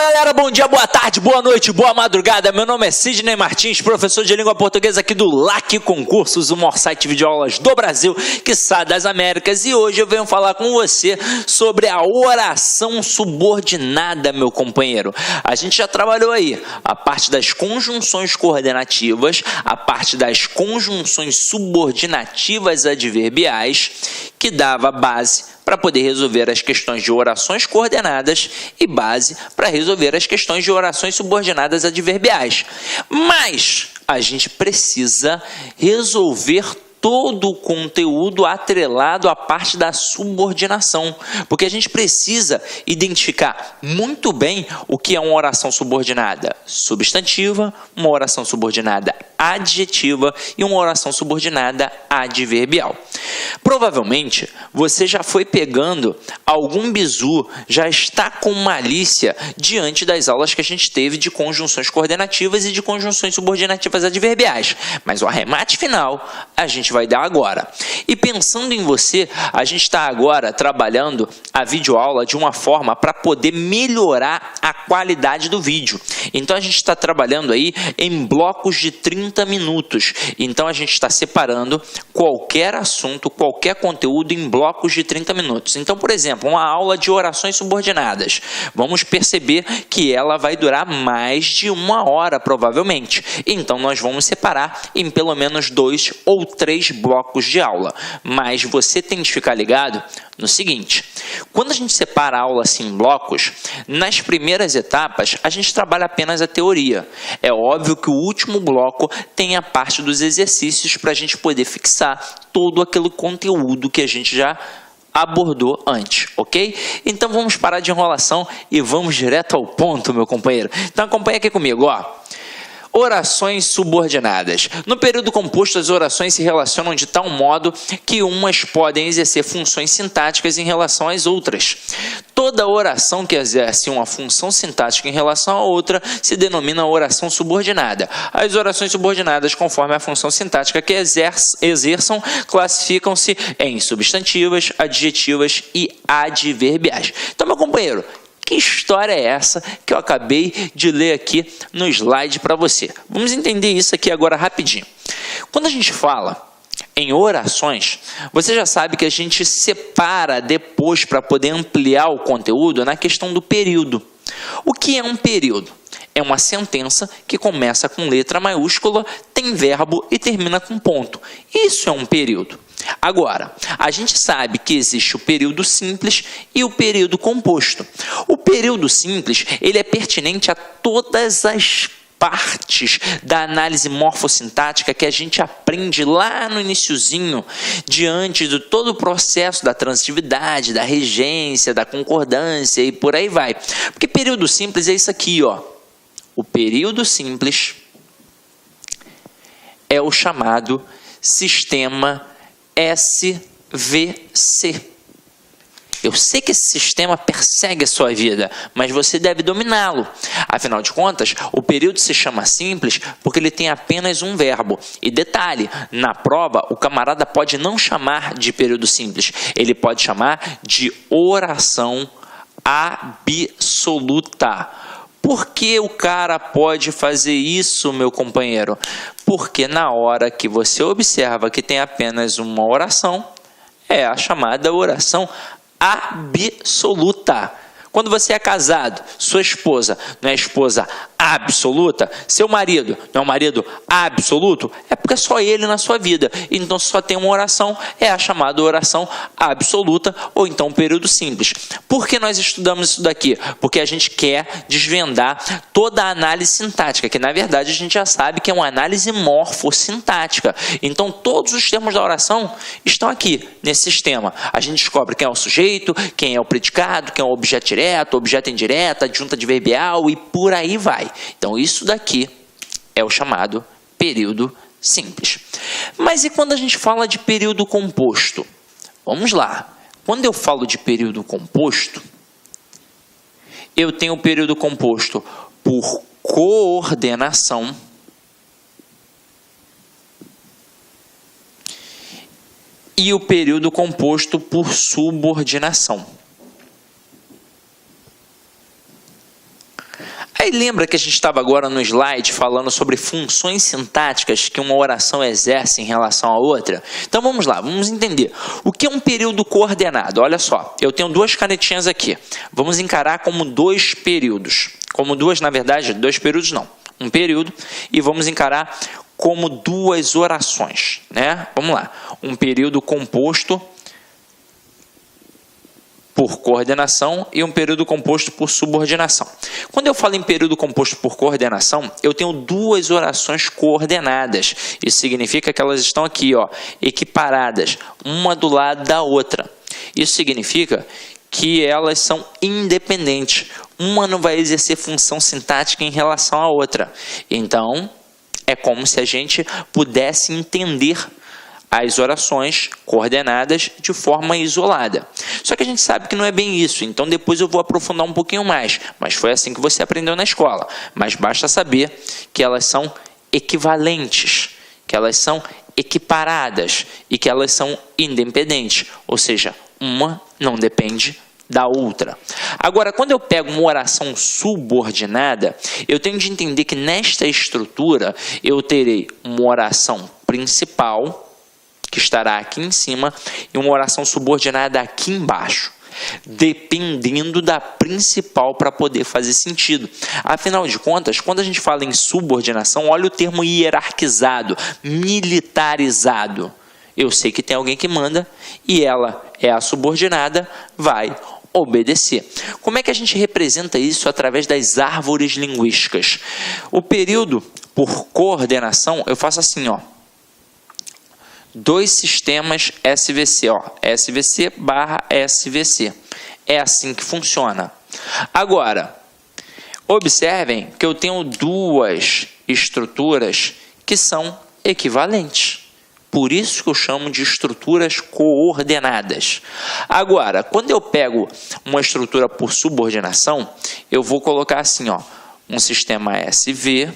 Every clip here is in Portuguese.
Galera, bom dia, boa tarde, boa noite, boa madrugada. Meu nome é Sidney Martins, professor de língua portuguesa aqui do LAC Concursos, o maior site de videoaulas do Brasil, quiçá das Américas. E hoje eu venho falar com você sobre a oração subordinada, meu companheiro. A gente já trabalhou aí a parte das conjunções coordenativas, a parte das conjunções subordinativas adverbiais, que dava base para poder resolver as questões de orações coordenadas e base para resolver as questões de orações subordinadas adverbiais. Mas a gente precisa resolver todo o conteúdo atrelado à parte da subordinação, porque a gente precisa identificar muito bem o que é uma oração subordinada substantiva, uma oração subordinada adjetiva e uma oração subordinada adverbial. Provavelmente você já foi pegando algum bizu, já está com malícia diante das aulas que a gente teve de conjunções coordenativas e de conjunções subordinativas adverbiais, mas o arremate final a gente vai dar agora. E pensando em você, a gente está agora trabalhando a videoaula de uma forma para poder melhorar a qualidade do vídeo. Então a gente está trabalhando aí em blocos de 30 minutos. Então a gente está separando qualquer assunto, qualquer conteúdo em blocos de 30 minutos. Então, por exemplo, uma aula de orações subordinadas. Vamos perceber que ela vai durar mais de 1 hora, provavelmente. Então nós vamos separar em pelo menos 2 ou 3 blocos de aula. Mas você tem que ficar ligado no seguinte: quando a gente separa a aula assim em blocos, nas primeiras etapas a gente trabalha apenas a teoria. É óbvio que o último bloco tem a parte dos exercícios para a gente poder fixar todo aquele conteúdo que a gente já abordou antes, ok? Então vamos parar de enrolação e vamos direto ao ponto, meu companheiro. Então acompanha aqui comigo, ó. Orações subordinadas. No período composto, as orações se relacionam de tal modo que umas podem exercer funções sintáticas em relação às outras. Toda oração que exerce uma função sintática em relação a outra se denomina oração subordinada. As orações subordinadas, conforme a função sintática que exerçam, classificam-se em substantivas, adjetivas e adverbiais. Então, meu companheiro, que história é essa que eu acabei de ler aqui no slide para você? Vamos entender isso aqui agora rapidinho. Quando a gente fala em orações, você já sabe que a gente separa depois para poder ampliar o conteúdo na questão do período. O que é um período? É uma sentença que começa com letra maiúscula, tem verbo e termina com ponto. Isso é um período. Agora, a gente sabe que existe o período simples e o período composto. O período simples, ele é pertinente a todas as partes da análise morfossintática que a gente aprende lá no iniciozinho, diante de todo o processo da transitividade, da regência, da concordância e por aí vai. Porque período simples é isso aqui, ó. O período simples é o chamado sistema SVC. Eu sei que esse sistema persegue a sua vida, mas você deve dominá-lo. Afinal de contas, o período se chama simples porque ele tem apenas um verbo. E detalhe, na prova, o camarada pode não chamar de período simples, ele pode chamar de oração absoluta. Por que o cara pode fazer isso, meu companheiro? Porque na hora que você observa que tem apenas uma oração, é a chamada oração absoluta. Quando você é casado, sua esposa não é esposa absoluta, seu marido não é um marido absoluto, é porque é só ele na sua vida. Então, só tem uma oração, é a chamada oração absoluta, ou então período simples. Por que nós estudamos isso daqui? Porque a gente quer desvendar toda a análise sintática, que na verdade a gente já sabe que é uma análise morfossintática. Então, todos os termos da oração estão aqui, nesse sistema. A gente descobre quem é o sujeito, quem é o predicado, quem é o objeto direto, objeto indireto, adjunta adverbial e por aí vai. Então, isso daqui é o chamado período simples. Mas e quando a gente fala de período composto? Vamos lá. Quando eu falo de período composto, eu tenho o período composto por coordenação e o período composto por subordinação. Aí lembra que a gente estava agora no slide falando sobre funções sintáticas que uma oração exerce em relação à outra? Então vamos lá, vamos entender. O que é um período coordenado? Olha só, eu tenho duas canetinhas aqui. Vamos encarar como dois períodos. Como duas, na verdade, dois períodos não. Um período, e vamos encarar como duas orações, né? Vamos lá. Um período composto por coordenação e um período composto por subordinação. Quando eu falo em período composto por coordenação, eu tenho duas orações coordenadas. Isso significa que elas estão aqui, ó, equiparadas, uma do lado da outra. Isso significa que elas são independentes. Uma não vai exercer função sintática em relação à outra. Então, é como se a gente pudesse entender as orações coordenadas de forma isolada. Só que a gente sabe que não é bem isso, então depois eu vou aprofundar um pouquinho mais, mas foi assim que você aprendeu na escola. Mas basta saber que elas são equivalentes, que elas são equiparadas e que elas são independentes, ou seja, uma não depende da outra. Agora, quando eu pego uma oração subordinada, eu tenho de entender que nesta estrutura eu terei uma oração principal, que estará aqui em cima, e uma oração subordinada aqui embaixo, dependendo da principal para poder fazer sentido. Afinal de contas, quando a gente fala em subordinação, olha o termo hierarquizado, militarizado. Eu sei que tem alguém que manda e ela é a subordinada, vai obedecer. Como é que a gente representa isso através das árvores linguísticas? O período por coordenação, eu faço assim, ó. Dois sistemas SVC, ó, SVC barra SVC. É assim que funciona. Agora, observem que eu tenho duas estruturas que são equivalentes. Por isso que eu chamo de estruturas coordenadas. Agora, quando eu pego uma estrutura por subordinação, eu vou colocar assim, ó, um sistema SV,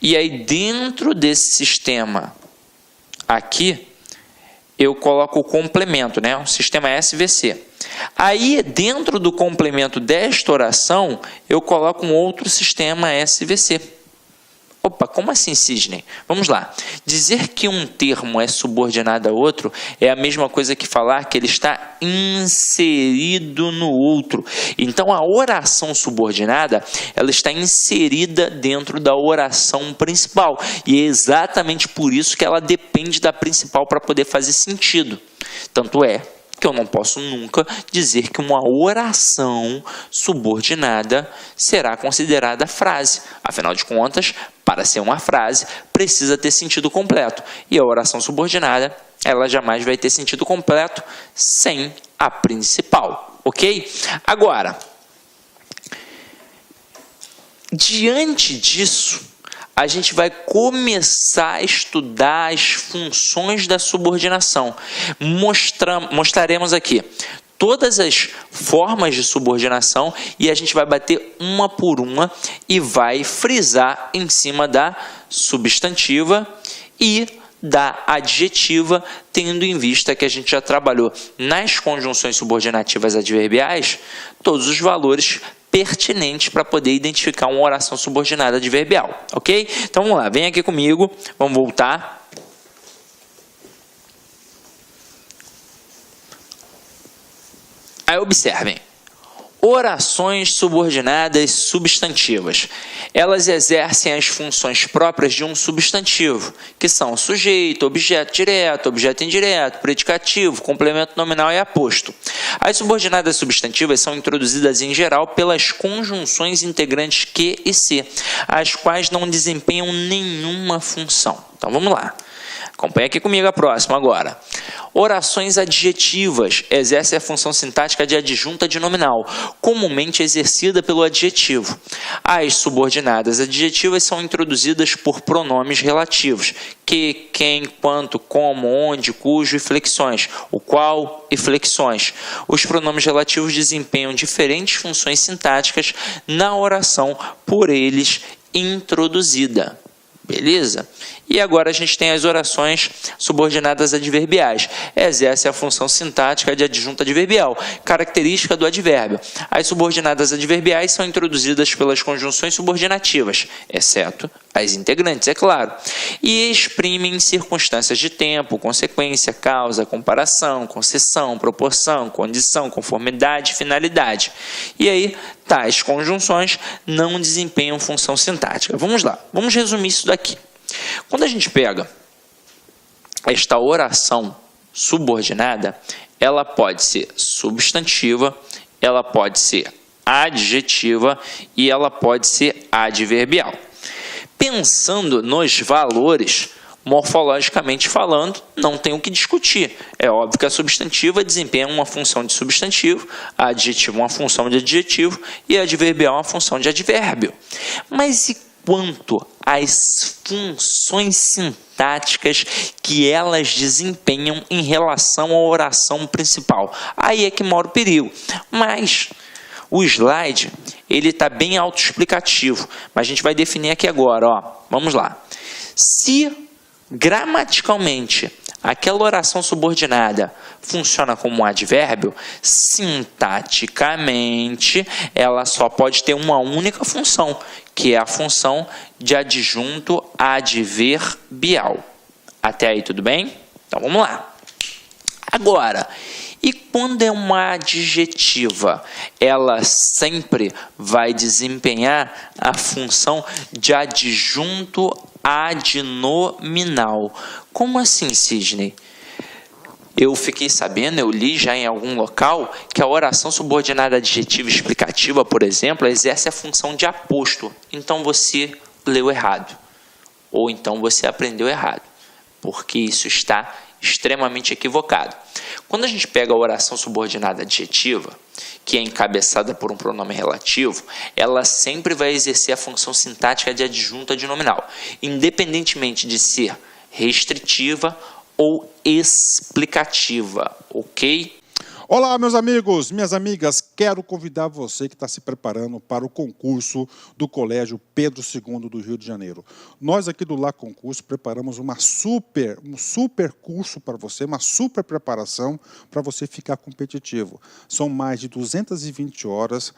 e aí dentro desse sistema aqui, eu coloco o complemento, né? O sistema SVC. Aí, dentro do complemento desta oração, eu coloco um outro sistema SVC. Opa, como assim, Sidney? Vamos lá. Dizer que um termo é subordinado a outro é a mesma coisa que falar que ele está inserido no outro. Então, a oração subordinada, ela está inserida dentro da oração principal. E é exatamente por isso que ela depende da principal para poder fazer sentido. Tanto é que eu não posso nunca dizer que uma oração subordinada será considerada frase. Afinal de contas, para ser uma frase, precisa ter sentido completo. E a oração subordinada, ela jamais vai ter sentido completo sem a principal, ok? Agora, diante disso, a gente vai começar a estudar as funções da subordinação. Mostraremos aqui todas as formas de subordinação e a gente vai bater uma por uma e vai frisar em cima da substantiva e da adjetiva, tendo em vista que a gente já trabalhou nas conjunções subordinativas adverbiais todos os valores pertinentes para poder identificar uma oração subordinada adverbial, ok? Então vamos lá, vem aqui comigo, vamos voltar. Aí observem, orações subordinadas substantivas. Elas exercem as funções próprias de um substantivo, que são sujeito, objeto direto, objeto indireto, predicativo, complemento nominal e aposto. As subordinadas substantivas são introduzidas em geral pelas conjunções integrantes que e se, as quais não desempenham nenhuma função. Então vamos lá. Acompanhe aqui comigo a próxima agora. Orações adjetivas exercem a função sintática de adjunta de nominal, comumente exercida pelo adjetivo. As subordinadas adjetivas são introduzidas por pronomes relativos, que, quem, quanto, como, onde, cujo e flexões, o qual e flexões. Os pronomes relativos desempenham diferentes funções sintáticas na oração por eles introduzida. Beleza? E agora a gente tem as orações subordinadas adverbiais. Exerce a função sintática de adjunta adverbial, característica do advérbio. As subordinadas adverbiais são introduzidas pelas conjunções subordinativas, exceto as integrantes, é claro, e exprimem circunstâncias de tempo, consequência, causa, comparação, concessão, proporção, condição, conformidade, finalidade. E aí, tais conjunções não desempenham função sintática. Vamos lá, vamos resumir isso daqui. Quando a gente pega esta oração subordinada, ela pode ser substantiva, ela pode ser adjetiva e ela pode ser adverbial. Pensando nos valores, morfologicamente falando, não tem o que discutir. É óbvio que a substantiva desempenha uma função de substantivo, a adjetiva uma função de adjetivo e a adverbial uma função de advérbio. Mas e quanto às funções sintáticas que elas desempenham em relação à oração principal? Aí é que mora o perigo. Mas o slide, ele está bem autoexplicativo, mas a gente vai definir aqui agora, ó. Vamos lá. Se gramaticalmente aquela oração subordinada funciona como um advérbio, sintaticamente ela só pode ter uma única função, que é a função de adjunto adverbial. Até aí tudo bem? Então vamos lá. Agora, e quando é uma adjetiva, ela sempre vai desempenhar a função de adjunto adnominal. Como assim, Sidney? Eu fiquei sabendo, eu li já em algum local, que a oração subordinada adjetiva explicativa, por exemplo, exerce a função de aposto. Então você leu errado. Ou então você aprendeu errado. Porque isso está extremamente equivocado. Quando a gente pega a oração subordinada adjetiva, que é encabeçada por um pronome relativo, ela sempre vai exercer a função sintática de adjunto adnominal, independentemente de ser restritiva ou explicativa, ok? Olá, meus amigos, minhas amigas, quero convidar você que está se preparando para o concurso do Colégio Pedro II do Rio de Janeiro. Nós aqui do Lá Concurso preparamos um super curso para você, uma super preparação para você ficar competitivo. São mais de 220 horas,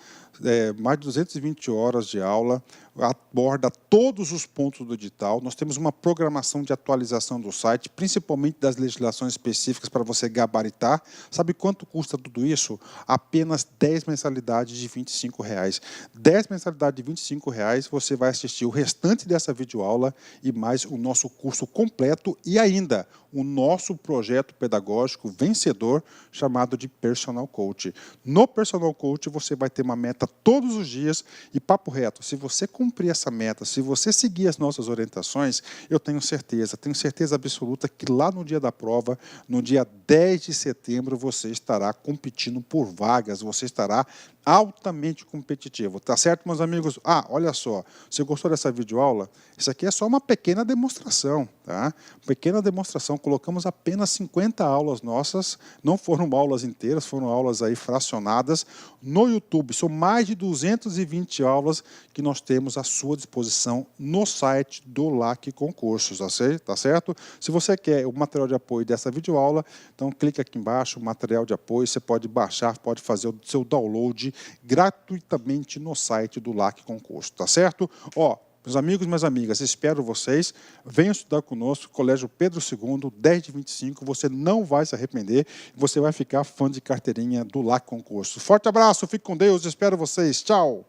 de aula, aborda todos os pontos do edital. Nós temos uma programação de atualização do site, principalmente das legislações específicas para você gabaritar. Sabe quanto custa tudo isso? Apenas 10 mensalidades de R$ 25,00. 10 mensalidades de R$ 25,00, você vai assistir o restante dessa videoaula e mais o nosso curso completo e ainda o nosso projeto pedagógico vencedor chamado de Personal Coach. No Personal Coach você vai ter uma meta todos os dias e papo reto, se você cumprir essa meta, se você seguir as nossas orientações, eu tenho certeza absoluta que lá no dia da prova, no dia 10 de setembro, você estará competindo por vagas, você estará altamente competitivo, tá certo, meus amigos? Ah, olha só, você gostou dessa videoaula? Isso aqui é só uma pequena demonstração, tá? Pequena demonstração, colocamos apenas 50 aulas nossas, não foram aulas inteiras, foram aulas aí fracionadas no YouTube, são mais de 220 aulas que nós temos à sua disposição no site do LAC Concursos, tá certo? Se você quer o material de apoio dessa videoaula, então clica aqui embaixo, material de apoio, você pode baixar, pode fazer o seu download gratuitamente no site do LAC Concurso, tá certo? Ó, meus amigos e minhas amigas, espero vocês, venham estudar conosco, Colégio Pedro II, 10 de 25, você não vai se arrepender, você vai ficar fã de carteirinha do LAC Concurso. Forte abraço, fique com Deus, espero vocês, tchau!